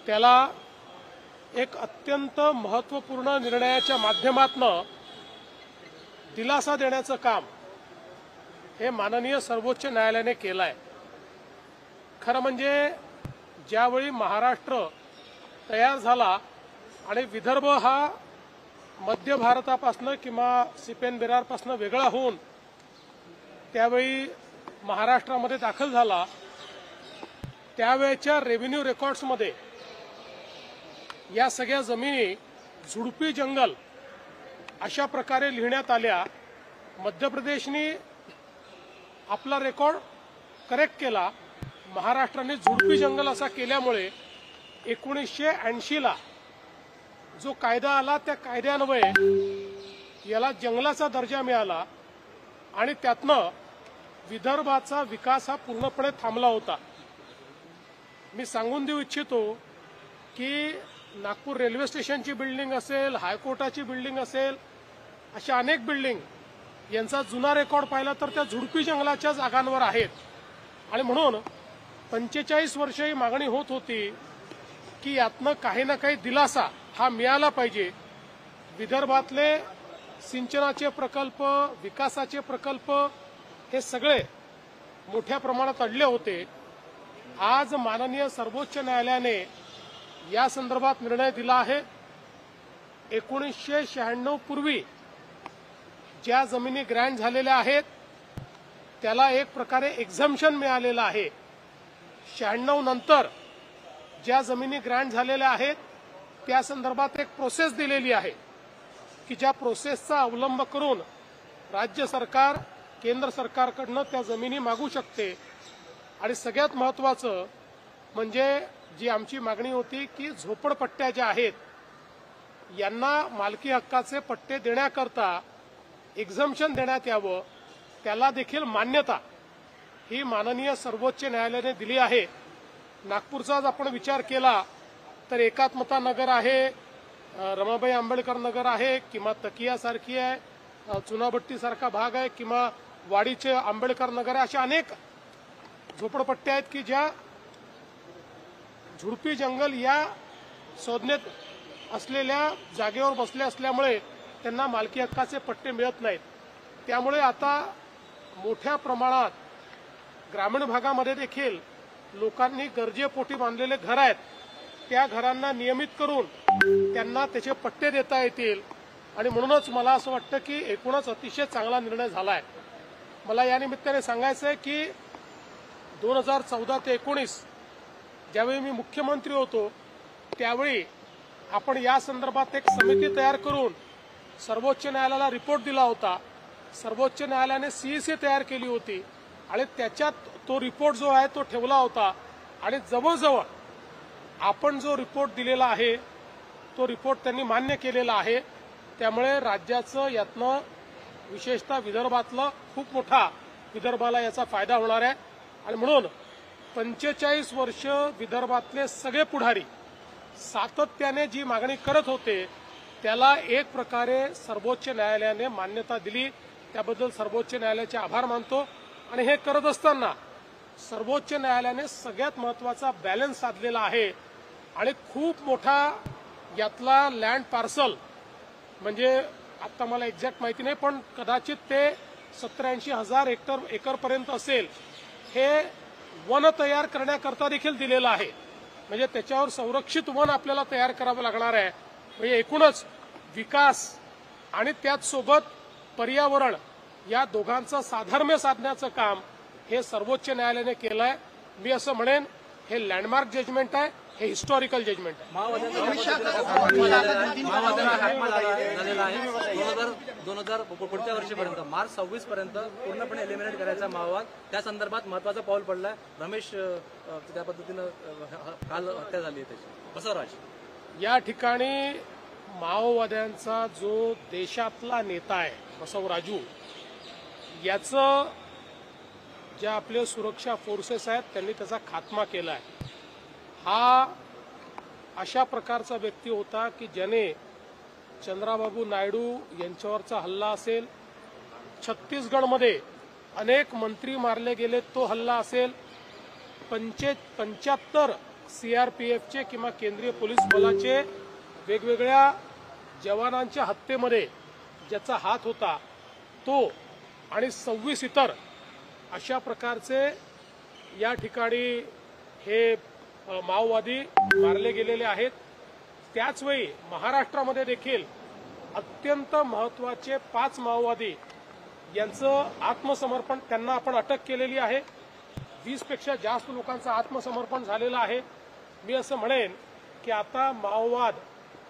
त्याला एक अत्यंत महत्त्वपूर्ण निर्णयाच्या माध्यमातून दिलासा देण्याचं काम हे माननीय सर्वोच्च न्यायालयाने केलं आहे। खरं म्हणजे ज्यावेळी महाराष्ट्र तयार झाला आणि विदर्भ हा मध्य भारतापासून किंवा सिपेन बेरारपासून वेगळा होऊन त्यावेळी महाराष्ट्रामध्ये दाखल झाला, त्यावेळच्या रेव्हेन्यू रेकॉर्ड्समध्ये या सगळ्या जमिनी झुडपी जंगल अशा प्रकारे लिहिण्यात आल्या। मध्य प्रदेशने आपला रेकॉर्ड करेक्ट केला, महाराष्ट्राने झुडपी जंगल असा केल्यामुळे 1980 ला जो कायदा आला त्या कायद्यान्वये याला जंगलाचा दर्जा मिळाला आणि त्यातनं विदर्भाचा विकास हा पूर्णपणे थांबला होता। मी सांगून देऊ इच्छितो की नागपूर रेल्वे स्टेशनची बिल्डिंग असेल, हायकोर्टाची बिल्डिंग असेल, अशा अनेक बिल्डिंग यांचा जुना रेकॉर्ड पाहिला तर त्या झुडपी जंगलाच्या जागांवर आहेत। आणि म्हणून 45 वर्ष ही मागणी होत होती की यातनं काही ना काही दिलासा हा मिळाला पाहिजे। विदर्भातले सिंचनाचे प्रकल्प, विकासाचे प्रकल्प हे सगळे मोठ्या प्रमाणात अडले होते। आज माननीय सर्वोच्च न्यायालयाने या संदर्भात निर्णय दिला आहे। 1996 पूर्वी ज्या जमिनी ग्रँट झालेल्या आहेत त्याला एक प्रकारे एक्झम्पशन मिळालेलं आहे। 96 नंतर ज्या जमिनी ग्रँट झालेल्या आहेत त्या संदर्भात एक प्रोसेस दिलेली आहे की ज्या प्रोसेसचा अवलंब करून राज्य सरकार केंद्र सरकारकडनं त्या जमिनी मागू शकते। आणि सगळ्यात महत्त्वाचं म्हणजे जी आमची मागणी होती की झोपडपट्ट्या ज्या आहेत यांना मालकी हक्काचे पट्टे देण्याकरता एक्झम्पशन देण्यात यावं, त्याला देखील मान्यता ही माननीय सर्वोच्च न्यायालयाने दिली आहे। नागपूरचा जर आपण विचार केला तर एकात्मता नगर आहे, रमाबाई आंबेडकर नगर आहे, किंवा तकियासारखी आहे, चुनाभट्टीसारखा भाग आहे, किंवा वाडीचे आंबेडकर नगर आहे, अशा अनेक झोपडपट्ट्या आहेत की ज्या झुडपी जंगल या संज्ञेत असलेल्या जागेवर बसले असल्यामुळे त्यांना मालकी हक्काचे पट्टे मिळत नाहीत। त्यामुळे आता मोठ्या प्रमाणात ग्रामीण भागामध्ये देखील लोकांनी गरजेपोटी बांधलेले घर आहेत त्या घरांना नियमित करून त्यांना त्याचे पट्टे देता येतील। आणि म्हणूनच मला असं वाटतं की एकूणच अतिशय चांगला निर्णय झाला आहे। मला या निमित्ताने सांगायचं आहे की 2014 ते 19 ज्यावेळी मी मुख्यमंत्री होतो त्यावेळी आपण या संदर्भात एक समिती तयार करून सर्वोच्च न्यायालयाला रिपोर्ट दिला होता। सर्वोच्च न्यायालयाने सीईसी तयार केली होती आणि त्याच्यात तो रिपोर्ट जो आहे तो ठेवला होता। आणि जवळजवळ आपण जो रिपोर्ट दिलेला आहे तो रिपोर्ट त्यांनी मान्य केलेला आहे। त्यामुळे राज्याचं यातनं विशेषतः विदर्भातलं खूप मोठा विदर्भाला याचा फायदा होणार आहे। आणि म्हणून 45 वर्ष विदर्भातले सगळे पुढारी सातत्याने जी मागणी करत होते त्याला एक प्रकारे सर्वोच्च न्यायालयाने मान्यता दिली, त्याबद्दल सर्वोच्च न्यायालयाचे आभार मानतो। आणि हे करत असताना सर्वोच्च न्यायालयाने सगळ्यात महत्त्वाचा बॅलन्स साधलेला आहे आणि खूप मोठा यातला लँड पार्सल म्हणजे आता मला एक्झॅक्ट माहिती नाही पण कदाचित ते 87-80 हजार एकरपर्यंत असेल, हे वन तयार करण्याकरता देखील दिलेलं आहे। म्हणजे त्याच्यावर संरक्षित वन आपल्याला तयार करावं लागणार आहे। म्हणजे एकूणच विकास आणि त्याचसोबत पर्यावरण या दोघांचं साधर्म्य साधण्याचं काम हे सर्वोच्च न्यायालयाने केलं आहे। मी असं म्हणेन हे लँडमार्क जजमेंट आहे, हे हिस्टॉरिकल जजमेंट आहे। 2000 पुढच्या वर्षीपर्यंत मार्च 26 पर्यंत पूर्णपणे एलिमिनेट करायचा माओवाद, त्या संदर्भात महत्त्वाचं पाऊल पडलंय। रमेश त्या पद्धतीनं काल हत्या झाली आहे त्याची बसवराज या ठिकाणी माओवाद्यांचा जो देशातला नेता आहे बसवराजू याचं ज्या आपले सुरक्षा फोर्सेस आहेत त्यांनी त्याचा खात्मा केला आहे। हा अशा प्रकारचा व्यक्ती होता की ज्याने चंद्राबाबू नायडू यांच्यावरचा हल्ला असेल, छत्तीसगडमध्ये अनेक मंत्री मारले गेले तो हल्ला असेल, 75 सीआरपीएफचे किंवा केंद्रीय पोलीस बलाचे वेगवेगळ्या जवानांच्या हत्येमध्ये ज्याचा हात होता तो आणि 26 इतर अशा प्रकारचे या ठिकाणी हे माओवादी मारले गेलेले आहेत। त्याचवेळी महाराष्ट्रामध्ये देखील अत्यंत महत्त्वाचे 5 माओवादी यांचं आत्मसमर्पण, त्यांना आपण अटक केलेली आहे। 20 पेक्षा जास्त लोकांचं आत्मसमर्पण झालेलं आहे। मी असं म्हणेन की आता माओवाद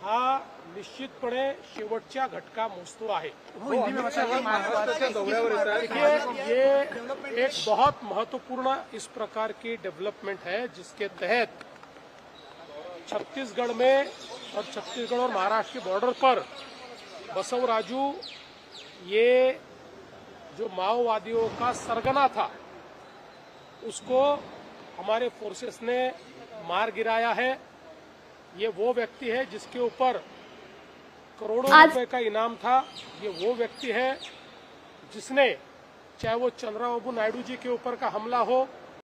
हा निश्चितपणे शेवटच्या घटका मोजतो आहे। ये एक बहुत महत्वपूर्ण इस प्रकार की डेवलपमेंट है जिसके तहत छत्तीसगढ़ में और छत्तीसगढ़ और महाराष्ट्र के बॉर्डर पर बसव राजू ये जो माओवादियों का सरगना था उसको हमारे फोर्सेस ने मार गिराया है। ये वो व्यक्ति है जिसके ऊपर करोड़ों रुपए का इनाम था। ये वो व्यक्ति है जिसने, चाहे वो चंद्रबाबू नायडू जी के ऊपर का हमला हो,